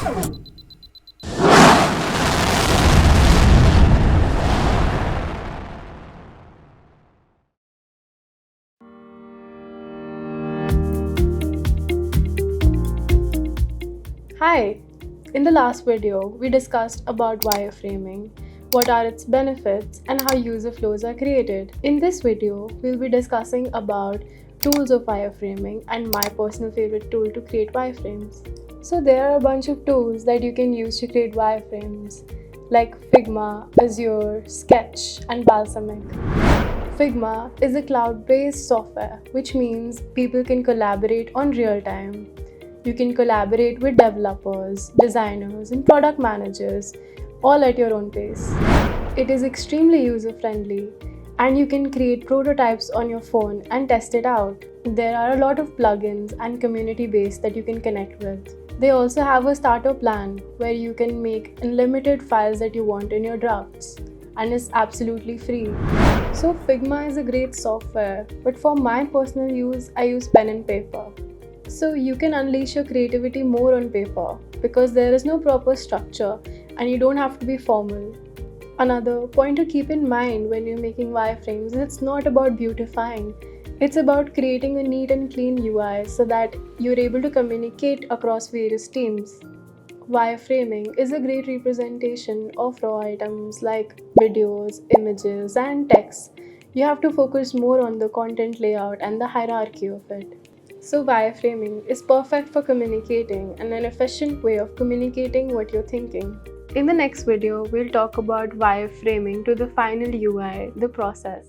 Hi! In the last video, we discussed about wireframing, what are its benefits, and how user flows are created. In this video, we'll be discussing about tools of wireframing and my personal favorite tool to create wireframes. So there are a bunch of tools that you can use to create wireframes, like Figma, Axure, Sketch, and Balsamiq. Figma is a cloud-based software, which means people can collaborate on real time. You can collaborate with developers, designers, and product managers, all at your own pace. It is extremely user-friendly, and you can create prototypes on your phone and test it out. There are a lot of plugins and community base that you can connect with. They also have a starter plan where you can make unlimited files that you want in your drafts, and it's absolutely free. So Figma is a great software, but for my personal use, I use pen and paper. So you can unleash your creativity more on paper because there is no proper structure and you don't have to be formal. Another point to keep in mind when you're making wireframes is it's not about beautifying. It's about creating a neat and clean UI so that you're able to communicate across various teams. Wireframing is a great representation of raw items like videos, images, and text. You have to focus more on the content layout and the hierarchy of it. So, wireframing is perfect for communicating and an efficient way of communicating what you're thinking. In the next video, we'll talk about wireframing to the final UI, the process.